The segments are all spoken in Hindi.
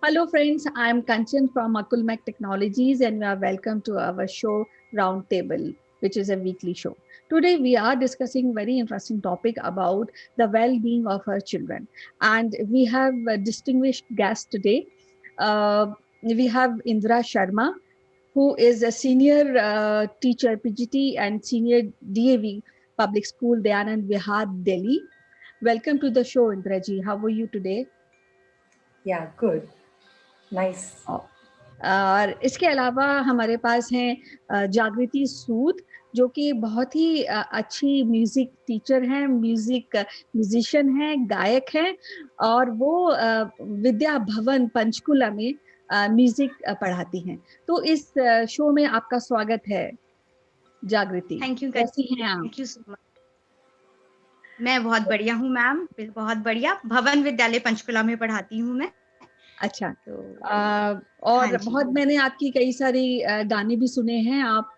Hello, friends. I'm Kanchan from Akulmek Technologies, and you are welcome to our show Roundtable, which is a weekly show. Today, we are discussing very interesting topic about the well-being of our children, and we have a distinguished guest today. We have Indra Sharma, who is a senior teacher, PGT, and senior DAV Public School, Dayanand Vihar, Delhi. Welcome to the show, Indraji. How are you today? Yeah, good. Nice. और इसके अलावा हमारे पास हैं जागृति सूद, जो कि बहुत ही अच्छी म्यूजिक टीचर हैं, म्यूजिशियन हैं, गायक हैं, और वो विद्या भवन पंचकुला में म्यूजिक पढ़ाती हैं। तो इस शो में आपका स्वागत है जागृति। Thank you. कैसी हैं आप? Thank you so much. मैं बहुत बढ़िया हूँ मैम, बहुत बढ़िया। भवन विद्यालय पंचकुला में पढ़ाती हूँ मैं। अच्छा। तो और हाँ जी। बहुत मैंने आपकी कई सारी गाने भी सुने हैं। आप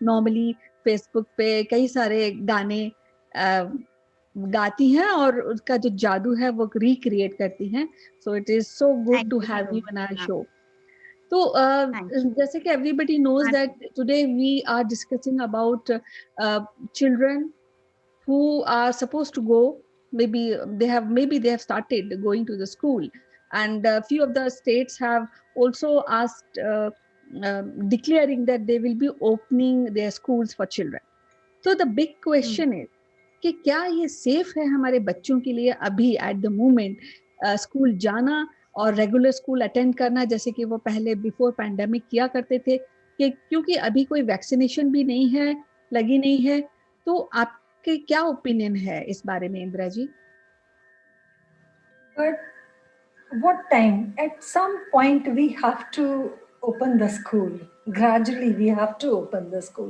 नॉर्मली फेसबुक पे कई सारे गाने गाती हैं और उसका जो जादू है वो रिक्रिएट करती हैं। So it is so good to have you on our show. तो जैसे कि everybody knows that today we are discussing about children who are supposed to go, maybe they have started going to the school, and a few of the states have also asked declaring that they will be opening their schools for children. So the big question is कि क्या ये सेफ है हमारे बच्चों के लिए अभी एट द मोमेंट स्कूल जाना और रेगुलर स्कूल अटेंड करना, जैसे कि वो पहले बिफोर पैंडेमिक किया करते थे, कि क्योंकि अभी कोई वैक्सीनेशन भी नहीं है, लगी नहीं है। तो आपके क्या ओपिनियन है इस बारे में, Indira ji? But what time? At some point, we have to open the school. Gradually, we have to open the school.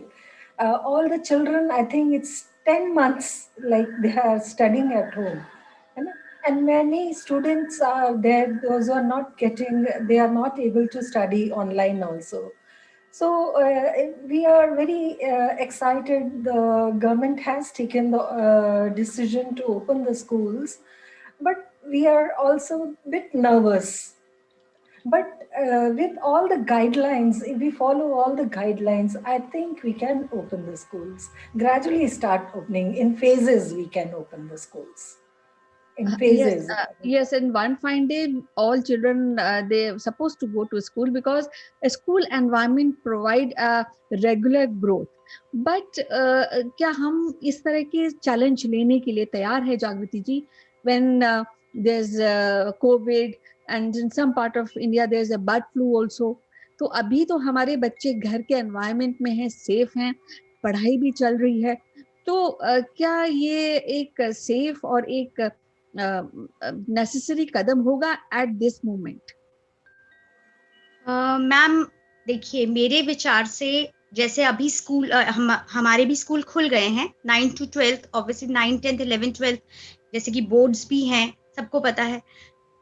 All the children, I think it's 10 months, like they are studying at home. And many students are there, those who are not getting, they are not able to study online also. So we are very excited. The government has taken the decision to open the schools, but we are also a bit nervous. But with all the guidelines, if we follow all the guidelines, I think we can open the schools. Gradually start opening. In phases, we can open the schools. In phases. Yes, and one fine day, all children they're supposed to go to school because a school environment provide a regular growth. But क्या हम इस तरह के चैलेंज लेने के लिए तैयार है, जागृति जी? When there's COVID and in some part of India there's a bird flu also. तो अभी तो हमारे बच्चे घर के एनवायरनमेंट में हैं, सेफ हैं, पढ़ाई भी चल रही है। तो क्या ये एक सेफ और एक नेसेसरी कदम होगा एट दिस मोमेंट? मैम देखिए, मेरे विचार से जैसे अभी स्कूल हमारे भी स्कूल खुल गए हैं 9 to 12, ऑब्वियसली 9, 10, 11, 12 जैसे कि बोर्ड्स भी हैं, सबको पता है।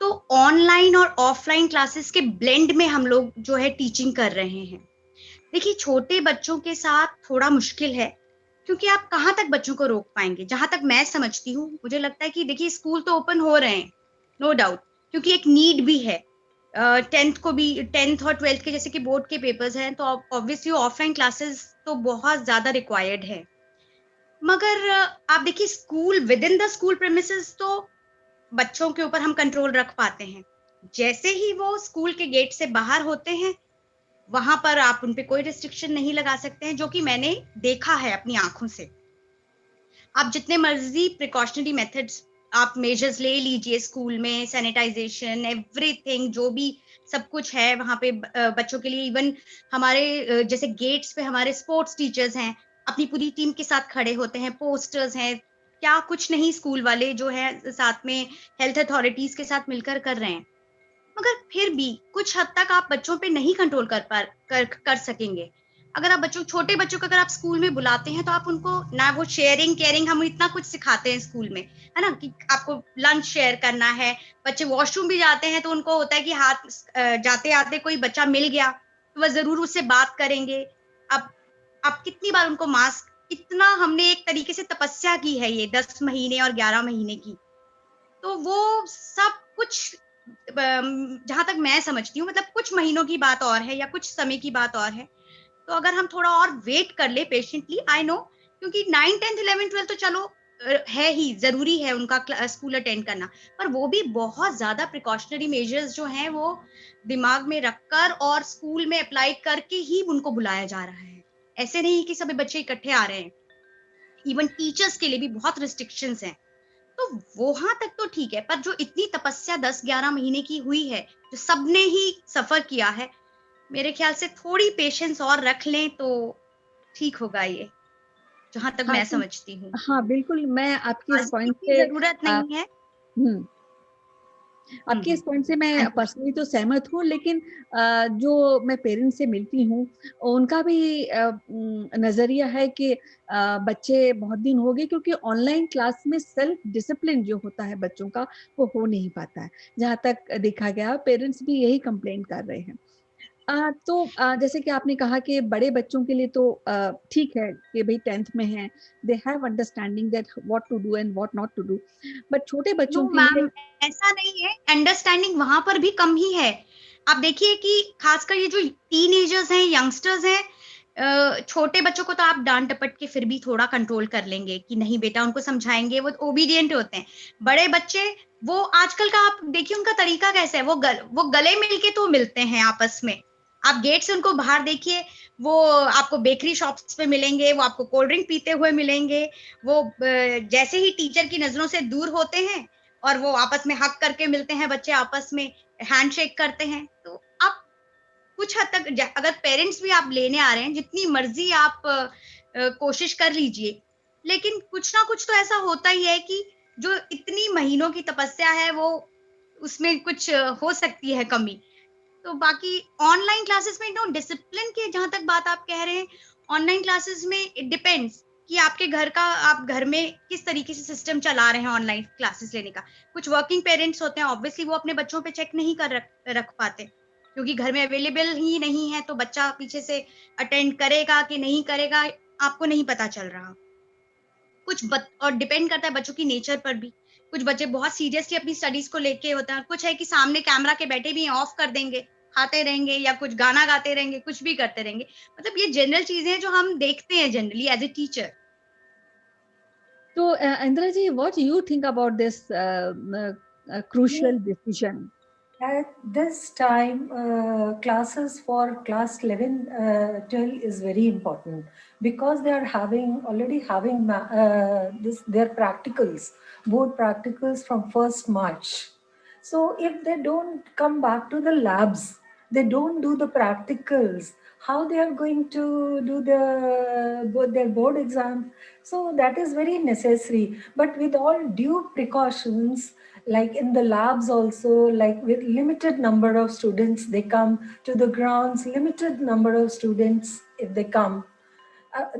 तो ऑनलाइन और ऑफलाइन क्लासेस के ब्लेंड में हम लोग जो है टीचिंग कर रहे हैं। देखिए, छोटे बच्चों के साथ थोड़ा मुश्किल है, क्योंकि आप कहाँ तक बच्चों को रोक पाएंगे। जहां तक मैं समझती हूँ, मुझे लगता है कि देखिए स्कूल तो ओपन हो रहे हैं, नो डाउट, क्योंकि एक नीड भी है। 10th और 12th के जैसे कि बोर्ड के पेपर्स हैं, तो ऑब्वियसली ऑफलाइन क्लासेस तो बहुत ज्यादा रिक्वायर्ड है। मगर आप देखिए, school with in the school premises तो बच्चों के ऊपर हम कंट्रोल रख पाते हैं। जैसे ही वो स्कूल के गेट से बाहर होते हैं, वहां पर आप उन पे कोई रिस्ट्रिक्शन नहीं लगा सकते हैं, जो कि मैंने देखा है अपनी आंखों से। आप जितने मर्जी प्रिकॉशनरी मेथड्स आप मेजर्स ले लीजिए, स्कूल में सैनिटाइजेशन, एवरीथिंग, जो भी सब कुछ है वहां पे बच्चों के लिए। इवन हमारे जैसे गेट्स पे हमारे स्पोर्ट्स टीचर्स हैं, अपनी पूरी टीम के साथ खड़े होते हैं, पोस्टर्स हैं, क्या कुछ नहीं स्कूल वाले जो है साथ में हेल्थ अथॉरिटीज के साथ मिलकर कर रहे हैं। मगर फिर भी कुछ हद तक आप बच्चों पे नहीं कंट्रोल कर सकेंगे। अगर आप छोटे बच्चों को अगर आप स्कूल में बुलाते हैं, तो आप उनको ना वो शेयरिंग केयरिंग, हम इतना कुछ सिखाते हैं स्कूल में, है ना, कि आपको लंच शेयर करना है। बच्चे वॉशरूम भी जाते हैं तो उनको होता है कि हाथ जाते आते कोई बच्चा मिल गया तो वह जरूर उससे बात करेंगे। अब कितनी बार उनको मास्क, इतना हमने एक तरीके से तपस्या की है ये 10 महीने और 11 महीने की, तो वो सब कुछ जहां तक मैं समझती हूँ, मतलब कुछ महीनों की बात और है या कुछ समय की बात और है, तो अगर हम थोड़ा और वेट कर ले पेशेंटली, आई नो, क्योंकि 9, 10, 11, 12 तो चलो है ही, जरूरी है उनका स्कूल अटेंड करना, पर वो भी बहुत ज्यादा प्रिकॉशनरी मेजर्स जो हैं वो दिमाग में रखकर और स्कूल में अप्लाई करके ही उनको बुलाया जा रहा है। ऐसे नहीं कि सभी बच्चे इकट्ठे आ रहे हैं, इवन टीचर्स के लिए भी बहुत रिस्ट्रिक्शंस हैं। तो वहां तक तो ठीक है, पर जो इतनी तपस्या 10-11 महीने की हुई है, जो सबने ही सफर किया है, मेरे ख्याल से थोड़ी पेशेंस और रख लें तो ठीक होगा ये, जहां तक हाँ मैं तो समझती हूँ। हाँ बिल्कुल, मैं आपकी इस आजकल पॉइंट की से जरूरत आ, नहीं है। हम्म आपके इस पॉइंट से मैं हाँ जी। पर्सनली तो सहमत हूँ, लेकिन जो मैं पेरेंट्स से मिलती हूँ उनका भी नजरिया है कि बच्चे बहुत दिन हो गए, क्योंकि ऑनलाइन क्लास में सेल्फ डिसिप्लिन जो होता है बच्चों का वो हो नहीं पाता है। जहाँ तक देखा गया, पेरेंट्स भी यही कंप्लेन कर रहे हैं। तो जैसे कि आपने कहा कि बड़े बच्चों के लिए तो ठीक है कि भाई 10th में है, they have understanding that what to do and what not to do, but छोटे नो बच्चों के लिए। मैम, ऐसा नहीं है, अंडरस्टैंडिंग वहां पर भी कम ही है। आप देखिए कि खासकर ये जो टीनेजर्स हैं, यंगस्टर्स हैं, छोटे बच्चों को तो आप डांट डपट के फिर भी थोड़ा कंट्रोल कर लेंगे कि नहीं बेटा, उनको समझाएंगे, वो ओबीडियंट होते हैं। बड़े बच्चे, वो आजकल का आप देखिए उनका तरीका कैसा है, वो गले मिलके तो मिलते हैं आपस में। आप गेट से उनको बाहर देखिए, वो आपको बेकरी शॉप्स पे मिलेंगे, वो आपको कोल्ड ड्रिंक पीते हुए मिलेंगे, वो जैसे ही टीचर की नजरों से दूर होते हैं और वो आपस में हग करके मिलते हैं, बच्चे आपस में हैंडशेक करते हैं। तो आप कुछ हद तक अगर पेरेंट्स भी आप लेने आ रहे हैं, जितनी मर्जी आप कोशिश कर लीजिए, लेकिन कुछ ना कुछ तो ऐसा होता ही है कि जो इतनी महीनों की तपस्या है वो उसमें कुछ हो सकती है कमी। तो बाकी ऑनलाइन क्लासेस में नो डिसिप्लिन की जहां तक बात आप कह रहे हैं, ऑनलाइन क्लासेस में इट डिपेंड्स कि आपके घर का, आप घर में किस तरीके से सिस्टम चला रहे हैं ऑनलाइन क्लासेस लेने का। कुछ वर्किंग पेरेंट्स होते हैं, ऑब्वियसली वो अपने बच्चों पे चेक नहीं कर रख पाते, क्योंकि घर में अवेलेबल ही नहीं है, तो बच्चा पीछे से अटेंड करेगा कि नहीं करेगा, आपको नहीं पता चल रहा। और डिपेंड करता है बच्चों की नेचर पर भी। कुछ बच्चे बहुत सीरियसली अपनी स्टडीज को लेके होते हैं, कुछ है कि सामने कैमरा के बैठे भी हैं, ऑफ कर देंगे, खाते रहेंगे या कुछ गाना गाते रहेंगे, कुछ भी करते रहेंगे। मतलब ये जनरल चीजें हैं जो हम देखते हैं generally as a teacher. So, Indra ji, what do you think about this Me, crucial decision? at this time, classes for class 11, 12 is very important because they are already having their practicals, board practicals from 1st March. So if they don't come back to the labs, they don't do the practicals, how they are going to do their board exam? So that is very necessary. But with all due precautions, like in the labs also, like with limited number of students, they come to the grounds, limited number of students if they come.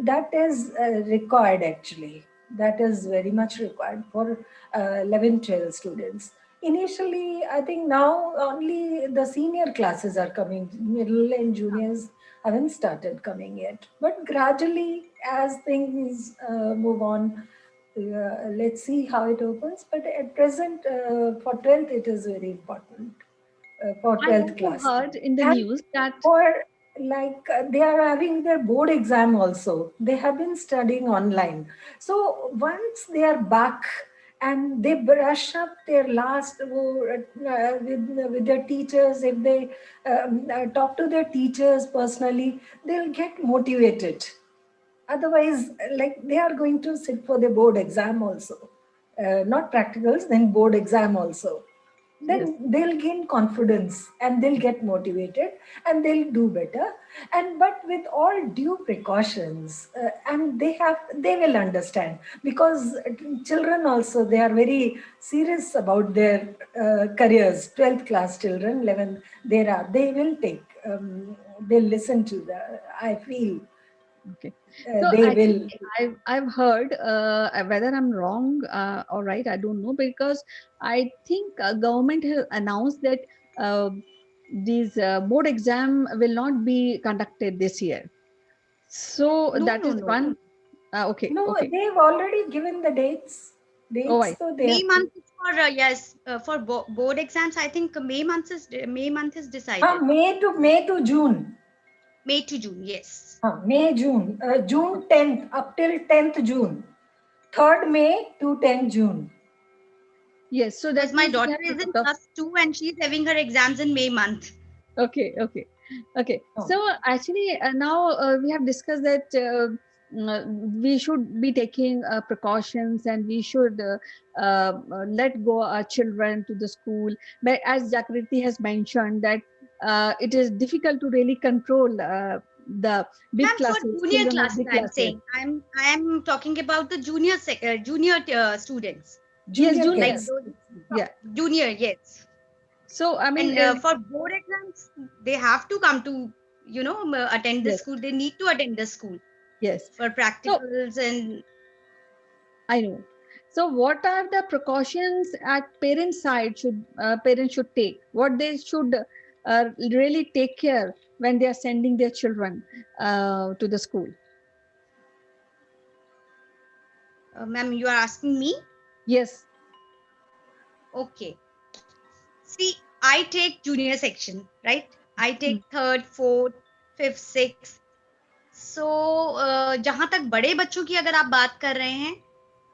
That is required actually. That is very much required for 11, 12 students. Initially, I think now only the senior classes are coming, middle and juniors haven't started coming yet. But gradually, as things move on, let's see how it opens. But at present, for 12th, it is very important for I 12th also class. heard in the And news that for they are having their board exam also. They have been studying online. So once they are back and they brush up their last with their teachers, if they talk to their teachers personally, they'll get motivated. Otherwise, like they are going to sit for the board exam also, not practicals, then board exam also. yes, Then they'll gain confidence and they'll get motivated and they'll do better. And but with all due precautions, and they will understand because children also they are very serious about their careers. 12th class children, 11th, they will take. They'll listen to the. I feel okay. So they actually, will. I've heard, whether I'm wrong or right, I don't know, because I think government has announced that uh, these board exam will not be conducted this year. So no that no is no, one. Okay, No, okay. they've already given the dates. Oh, Dates, I so they नहीं have. Ma'am, for yes, for board exams, I think May month is decided. May to June. May to June, yes. May, June. June 10th, up till 10th June. 3rd May to 10th June. Yes, so Because that my means we daughter have is a in lot of. +2 and she's having her exams in May month. Okay, okay, okay. Oh. So actually, now we have discussed that we should be taking precautions, and we should let go our children to the school. But as Jagriti has mentioned, that it is difficult to really control the big Ma'am, for classes, junior children of classes, big I'm classes. saying. I'm talking about the junior students. Yes, Junior junior. Like kids. those, Yeah. junior, yes. So I mean, And for board exams, they have to come to, attend the Yes. school. They need to attend the school yes. for So practicals and I know. So, what are the precautions at parents' side parents should take? What they should really take care when they are sending their children to the school? ma'am, you are asking me? Yes. Okay. See, I take junior section, right? I take 3rd, 4th, 5th, 6th. So जहां तक बड़े बच्चों की अगर आप बात कर रहे हैं,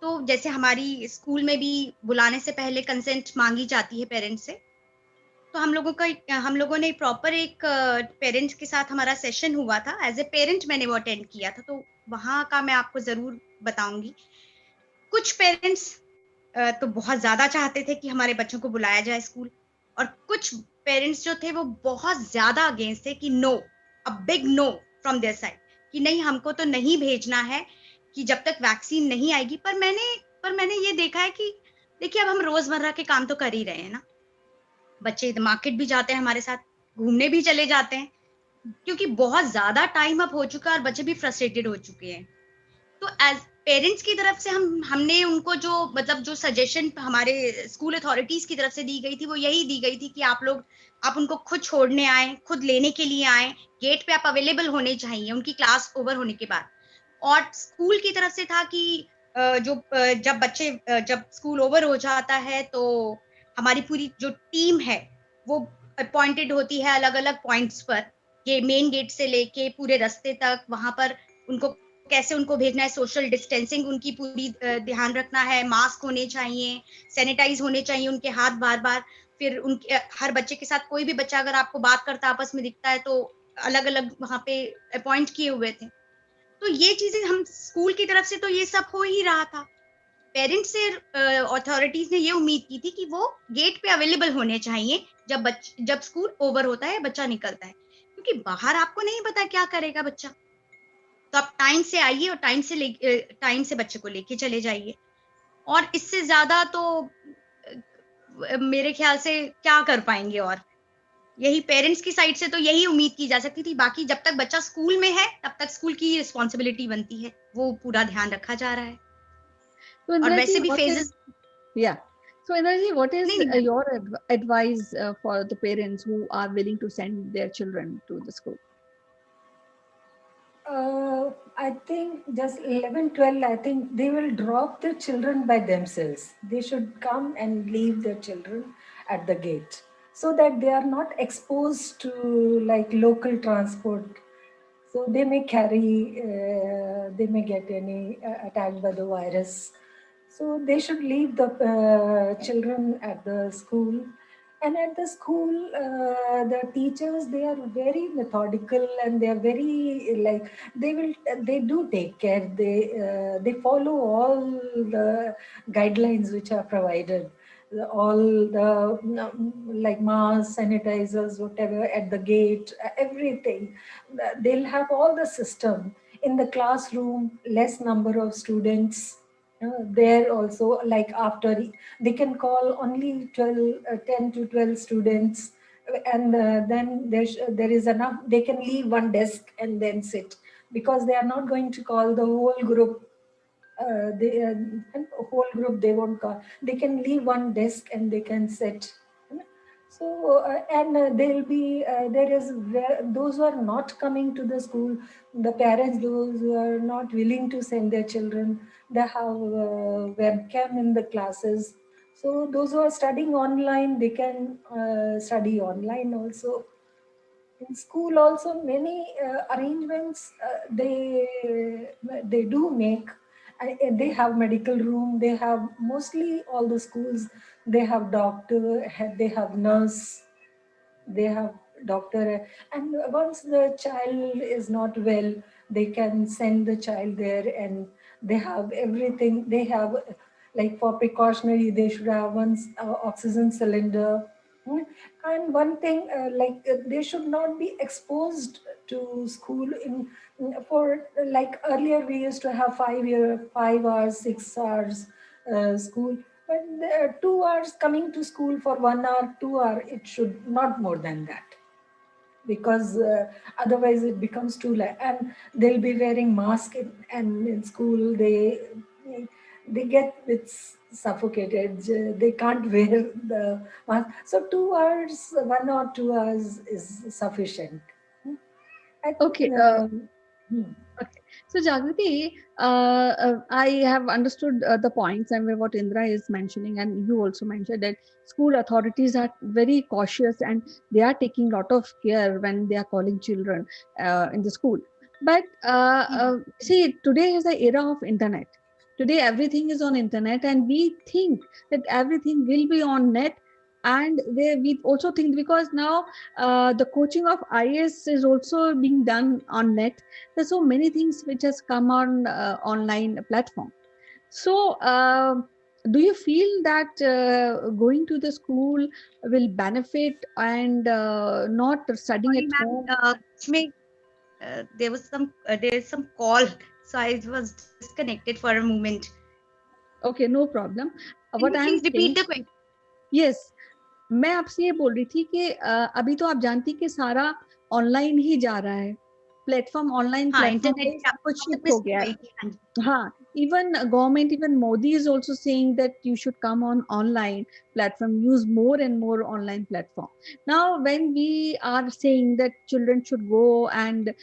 तो जैसे हमारी स्कूल में भी बुलाने से पहले कंसेंट मांगी जाती है पेरेंट्स से। तो हम लोगों ने प्रॉपर एक पेरेंट्स के साथ हमारा सेशन हुआ था। एज ए पेरेंट मैंने वो अटेंड किया था, तो वहां का मैं आपको जरूर बताऊंगी। कुछ पेरेंट्स तो बहुत ज्यादा चाहते थे कि हमारे बच्चों को बुलाया जाए स्कूल, और कुछ पेरेंट्स जो थे वो बहुत ज्यादा अगेंस्ट थे कि no, a big no from their side, कि नहीं, हमको तो नहीं भेजना है कि जब तक वैक्सीन नहीं आएगी। पर मैंने ये देखा है कि देखिए, अब हम रोजमर्रा के काम तो कर ही रहे हैं ना। बच्चे मार्केट भी जाते हैं हमारे साथ, घूमने भी चले जाते हैं, क्योंकि बहुत ज्यादा टाइम अब हो चुका है और बच्चे भी फ्रस्ट्रेटेड हो चुके हैं। तो एज पेरेंट्स की तरफ से हमने उनको जो सजेशन हमारे स्कूल अथॉरिटीज की तरफ से दी गई थी, वो यही दी गई थी कि आप उनको खुद छोड़ने आए, खुद लेने के लिए आए, गेट पे आप अवेलेबल होने चाहिए उनकी क्लास ओवर होने के बाद। और स्कूल की तरफ से था कि जब स्कूल ओवर हो जाता है तो हमारी पूरी जो टीम है वो अपॉइंटेड होती है अलग अलग पॉइंट्स पर, ये मेन गेट से लेके पूरे रास्ते तक, वहां पर उनको कैसे उनको भेजना है, सोशल डिस्टेंसिंग उनकी पूरी ध्यान रखना है, मास्क होने चाहिए, सैनिटाइज होने चाहिए उनके हाथ बार बार। फिर उनके हर बच्चे के साथ कोई भी बच्चा अगर आपको बात करता आपस में दिखता है तो अलग अलग वहां पे अपॉइंट किए हुए थे। तो ये चीजें हम स्कूल की तरफ से तो ये सब हो ही रहा था। पेरेंट्स से अथॉरिटीज ने ये उम्मीद की थी कि वो गेट पे अवेलेबल होने चाहिए जब स्कूल ओवर होता है, बच्चा निकलता है, क्योंकि बाहर आपको नहीं पता क्या करेगा बच्चा। तो आप टाइम से आइए और टाइम से बच्चे को लेके चले जाइए। और इससे ज्यादा तो मेरे ख्याल से क्या कर पाएंगे। और यही पेरेंट्स की साइड से तो यही उम्मीद की जा सकती थी। बाकी जब तक बच्चा स्कूल में है तब तक स्कूल की रिस्पॉन्सिबिलिटी बनती है, वो पूरा ध्यान रखा जा रहा है। So, और Indraji, वैसे भी what phases is yeah? So, Indraji, what is नहीं नहीं your advice for the parents who are willing to send their children to the school? I think just 11, 12, I think they will drop their children by themselves. They should come and leave their children at the gate so that they are not exposed to like local transport. So they may they may get any attacked by the virus. So they should leave the children at the school. And at the school, the teachers, they are very methodical and they are very like, they do take care. They follow all the guidelines which are provided, all the like masks, sanitizers, whatever at the gate, everything. They'll have all the system in the classroom, less number of students. There also, like after they can call only 10 to 12 students, and then there is enough, they can leave one desk and then sit, because they are not going to call the whole group. Whole group they won't call, they can leave one desk and they can sit. So and they'll be those who are not coming to the school, the parents, those who are not willing to send their children, they have webcam in the classes, So those who are studying online, they can study online also. In school also, many arrangements they do make. They have medical room. They have, mostly all the schools, they have doctor, they have nurse, they have doctor, and once the child is not well, they can send the child there, and they have everything. They have, like, for precautionary, they should have one oxygen cylinder. Hmm. And one thing, they should not be exposed to school for, like, earlier we used to have 5 hours, 6 hours school. But 2 hours coming to school for 1 hour, 2 hour, it should not more than that, because otherwise it becomes too late. And they'll be wearing mask and in school they get with suffocated. They can't wear the mask. So 2 hours, 1 or 2 hours is sufficient. I think, Okay. Okay. So Jagriti, I have understood the points and what Indra is mentioning, and you also mentioned that school authorities are very cautious and they are taking a lot of care when they are calling children in the school. But see, today is the era of internet. Today everything is on internet, and we think that everything will be on net. And we also think, because now the coaching of IAS is also being done on net. There's so many things which has come on online platform. So do you feel that going to the school will benefit, and not studying Sorry, at ma'am. home? इसमें, there is some call, so I was disconnected for a moment. Okay, no problem. Can What you I am please repeat saying, the question? yes, मैं आपसे ये बोल रही थी कि अभी तो आप जानती कि सारा ऑनलाइन ही जा रहा है, प्लेटफॉर्म ऑनलाइन हाँ, प्लेटफॉर्म पे इंटरनेट ही पे सब कुछ आप तक शिफ्ट मैं हो सुन गया है. रही थी, हाँ जी. हाँ, even government, even Modi is also saying that you should come on online platform, use more and more online platform. Now, when we are saying that children should go and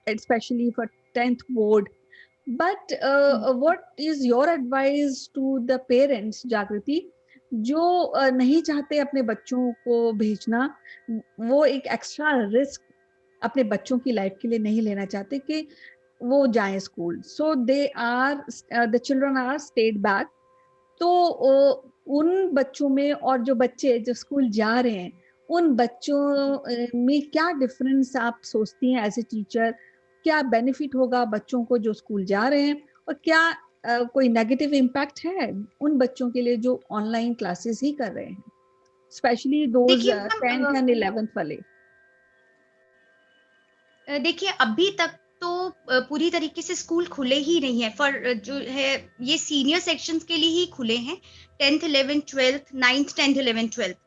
especially for 10th board, but what is your advice to the parents, Jagriti, जो नहीं चाहते अपने बच्चों को भेजना, वो एक एक्स्ट्रा रिस्क अपने बच्चों की लाइफ के लिए नहीं लेना चाहते कि वो जाएं school, so they are the children are stayed back. तो उन बच्चों में और जो बच्चे जो स्कूल जा रहे हैं, उन बच्चों में क्या डिफरेंस आप सोचती हैं एज ए टीचर? क्या बेनिफिट होगा बच्चों को जो स्कूल जा रहे हैं, और क्या कोई नेगेटिव इम्पैक्ट है उन बच्चों के लिए जो ऑनलाइन क्लासेस ही कर रहे हैं, स्पेशली दोज देखिए 10th एंड 11th वाले? देखिए अभी तक तो पूरी तरीके से स्कूल खुले ही नहीं है, फॉर जो है ये सीनियर सेक्शंस के लिए ही खुले हैं. 10th 11th 12th 9th 10th 11th 12th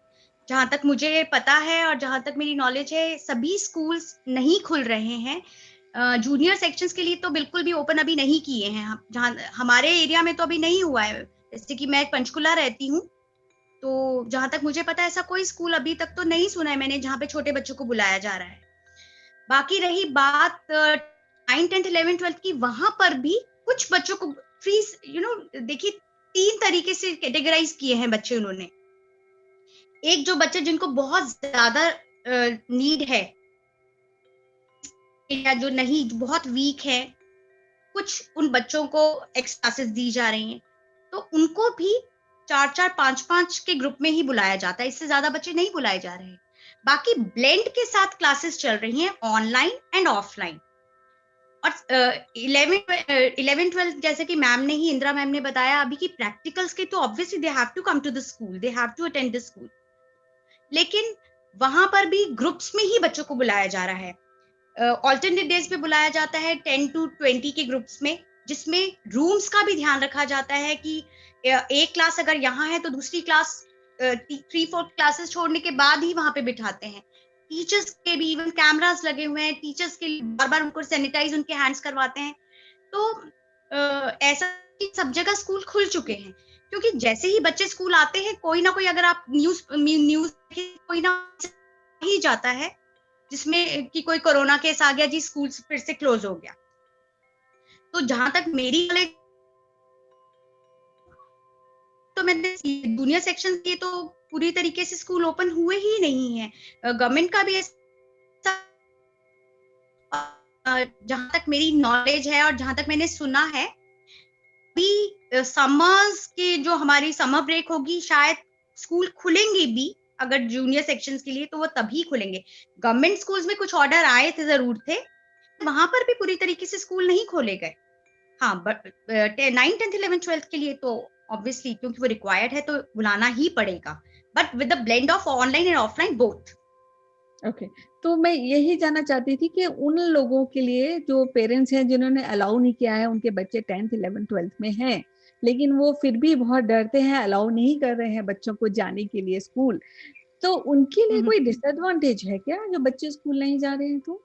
जहां तक मुझे पता है और जहां तक मेरी नॉलेज है, सभी स्कूल्स नहीं खुल रहे हैं. जूनियर सेक्शंस के लिए तो बिल्कुल भी ओपन अभी नहीं किए हैं. जहां हमारे एरिया में तो अभी नहीं हुआ है. जैसे कि मैं पंचकुला रहती हूँ, तो जहां तक मुझे पता है ऐसा कोई स्कूल अभी तक तो नहीं सुना है मैंने जहां पे छोटे बच्चों को बुलाया जा रहा है. बाकी रही बात 9th 10th 11th 12th की, वहां पर भी कुछ बच्चों को फ्री, देखिए 3 तरीके से कैटेगराइज किए हैं बच्चे उन्होंने. एक जो बच्चे जिनको बहुत ज्यादा नीड है या जो नहीं बहुत वीक है, कुछ उन बच्चों को एक्स्ट्रा क्लासेस दी जा रही हैं, तो उनको भी 4-4 5-5 के ग्रुप में ही बुलाया जाता है. इससे ज्यादा बच्चे नहीं बुलाए जा रहे हैं. बाकी ब्लेंड के साथ क्लासेस चल रही हैं, ऑनलाइन एंड ऑफलाइन. और 11th 12th जैसे कि मैम ने ही, इंदिरा मैम ने बताया अभी की प्रैक्टिकल्स के, तो obviously they have to come to the school, they have to attend the school. लेकिन वहां पर भी ग्रुप्स में ही बच्चों को बुलाया जा रहा है. ऑल्टरनेट डेज पे बुलाया जाता है 10 to 20 के ग्रुप्स में, जिसमें रूम्स का भी ध्यान रखा जाता है कि एक क्लास अगर यहाँ है तो दूसरी क्लास 3-4 क्लासेस छोड़ने के बाद ही वहां पे बिठाते हैं. टीचर्स के भी इवन कैमरास लगे हुए हैं, टीचर्स के बार बार उनको सैनिटाइज उनके हैंड्स करवाते हैं. तो ऐसा सब जगह स्कूल खुल चुके हैं, क्योंकि जैसे ही बच्चे स्कूल आते हैं, कोई ना कोई, अगर आप न्यूज कोई ना ही जाता है जिसमें कि कोई कोरोना केस आ गया जी, स्कूल फिर से क्लोज हो गया. तो जहां तक मेरी तो तो मैंने जूनियर सेक्शन के तो पूरी तरीके से स्कूल ओपन हुए ही नहीं है। गवर्नमेंट का भी ऐसा, जहां तक मेरी नॉलेज है और जहां तक मैंने सुना है, भी समर्स के जो हमारी समर ब्रेक होगी, शायद स्कूल खुलेंगे भी अगर जूनियर सेक्शंस के लिए, तो वो तभी खुलेंगे। गवर्नमेंट स्कूल्स में कुछ ऑर्डर आए थे, जरूर थे, वहां पर भी पूरी तरीके से स्कूल नहीं खोले गए। हाँ, बट 9, 10, 11, 12 के लिए तो ऑब्वियसली, क्योंकि वो रिक्वायर्ड है तो बुलाना ही पड़ेगा, but with the blend of online and offline both. Okay, तो मैं यही जानना चाहती थी कि उन लोगों के लिए जो पेरेंट्स हैं जिन्होंने अलाउ नहीं किया है, उनके बच्चे 10th 11th 12th में हैं, लेकिन वो फिर भी बहुत डरते हैं, अलाउ नहीं कर रहे हैं बच्चों को जाने के लिए स्कूल, तो उनके लिए कोई डिसएडवांटेज है क्या, जो बच्चे स्कूल नहीं जा रहे हैं? तो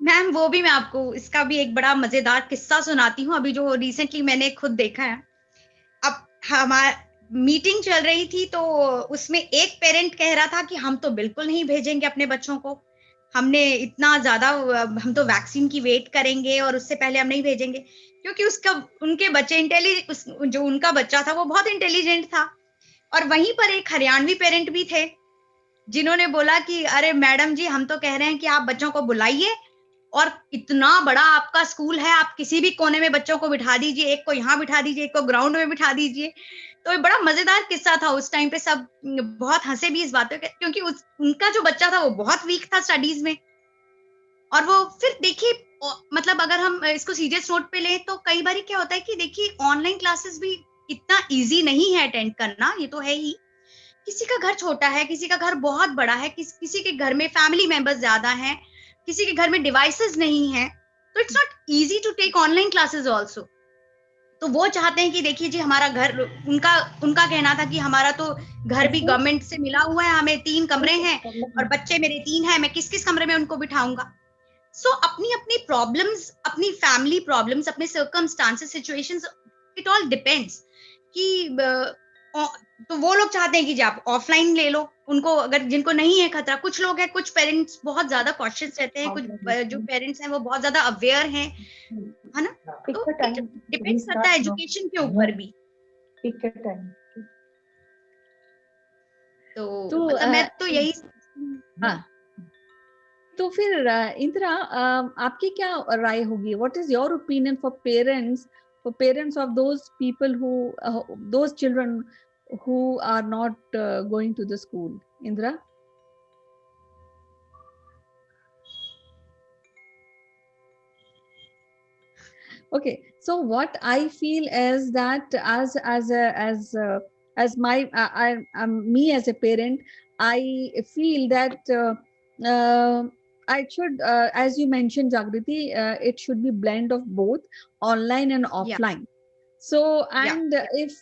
मैम, वो भी मैं आपको इसका भी एक बड़ा मजेदार किस्सा सुनाती हूँ, अभी जो रिसेंटली मैंने खुद देखा है। अब हमारा मीटिंग चल रही थी, तो उसमें एक पेरेंट कह रहा था कि हम तो बिल्कुल नहीं भेजेंगे अपने बच्चों को, हमने इतना ज्यादा, हम तो वैक्सीन की वेट करेंगे और उससे पहले हम नहीं भेजेंगे, क्योंकि उसका उनके बच्चे जो उनका बच्चा था वो बहुत इंटेलिजेंट था। और वहीं पर एक हरियाणवी पेरेंट भी थे, जिन्होंने बोला कि अरे मैडम जी, हम तो कह रहे हैं कि आप बच्चों को बुलाइए, और इतना बड़ा आपका स्कूल है, आप किसी भी कोने में बच्चों को बिठा दीजिए, एक को यहाँ बिठा दीजिए, एक को ग्राउंड में बिठा दीजिए। तो ये बड़ा मजेदार किस्सा था। उस टाइम पे सब बहुत हंसे भी इस बात पे, क्योंकि उनका जो बच्चा था वो बहुत वीक था स्टडीज में। और वो फिर देखिए, मतलब अगर हम इसको सीरियस नोट पे लें, तो कई बार क्या होता है कि देखिए, ऑनलाइन क्लासेस भी इतना इजी नहीं है अटेंड करना, ये तो है ही। किसी का घर छोटा है, किसी का घर बहुत बड़ा है, किसी के घर में फैमिली मेंबर्स ज्यादा हैं, किसी के घर में डिवाइसेस नहीं है, तो it's not easy to take online classes also. तो वो चाहते हैं कि देखिए जी, हमारा घर, उनका उनका कहना था कि हमारा तो घर भी गवर्नमेंट से मिला हुआ है, हमें 3 कमरे हैं और बच्चे मेरे 3 हैं, मैं किस किस कमरे में उनको बिठाऊंगा। सो अपनी अपनी प्रॉब्लम्स, अपनी फैमिली प्रॉब्लम्स, अपने circumstances, situations, it all depends कि तो वो लोग चाहते हैं कि जी आप ऑफलाइन ले लो, उनको अगर जिनको नहीं है खतरा। कुछ लोग हैं, कुछ पेरेंट्स बहुत ज्यादा कॉशियस रहते हैं, कुछ जो पेरेंट्स हैं वो बहुत ज्यादा अवेयर हैं, है ना? तो इट डिपेंड्स करता है एजुकेशन के ऊपर भी। तो मतलब मैं तो यही, हाँ, तो फिर इंदिरा, आपकी क्या राय होगी? What is your opinion for parents of those people who, those children who are not going to the school? Indra? Okay, so what I feel is that as my me as a parent, I feel that I should, as you mentioned, Jagriti, it should be blend of both online and offline. So, and if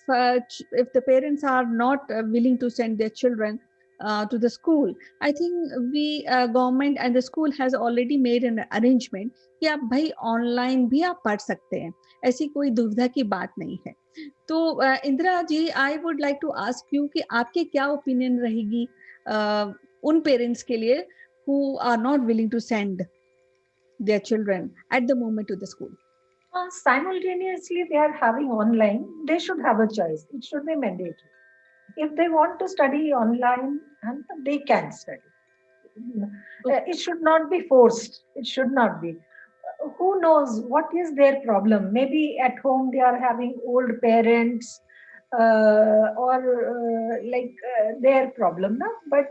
the parents are not willing to send their children to the school, I think we government and the school has already made an arrangement कि आप भाई ऑनलाइन भी आप पढ़ सकते हैं, ऐसी कोई दुविधा की बात नहीं है। तो Indira ji, I would like to ask you कि आपके क्या ओपिनियन रहेगी उन पेरेंट्स के लिए who are not willing to send their children at the moment to the school? Simultaneously, they are having online. They should have a choice. It should be mandatory. If they want to study online, they can study. It should not be forced. It should not be. Who knows what is their problem? Maybe at home they are having old parents or their problem, no? But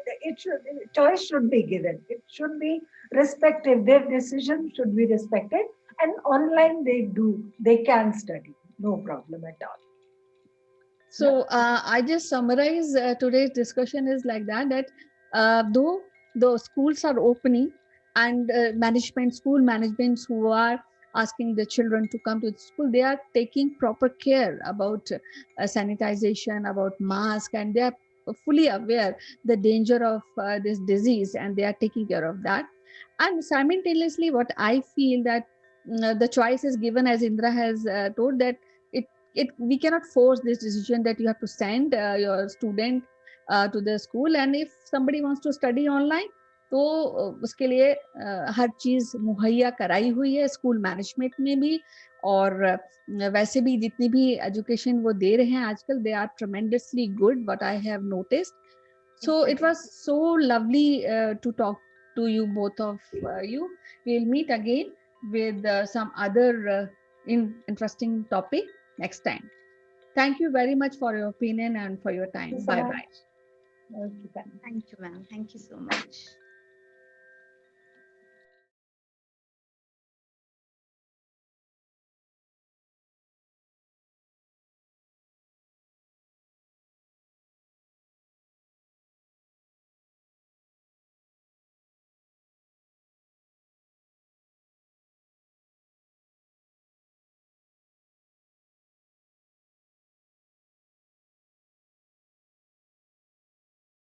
choice should be given. It should be respected. Their decision should be respected. And online they can study, no problem at all. So I just summarize today's discussion is like that though the schools are opening and school managements who are asking the children to come to the school, they are taking proper care about sanitization, about mask, and they are fully aware the danger of this disease, and they are taking care of that. And simultaneously, what I feel that the choice is given, as Indra has told, that we cannot force this decision that you have to send your student to the school, and if somebody wants to study online, तो उसके लिए हर चीज मुहैया कराई हुई है स्कूल मैनेजमेंट में भी, और वैसे भी जितनी भी एजुकेशन वो दे रहे हैं आजकल, they are tremendously good, what I have noticed. So it was so lovely to talk to you, both of you. We'll meet again with some other interesting topic next time. Thank you very much for your opinion and for your time. Bye bye. Okay, bye. Thank you, ma'am. Thank you so much.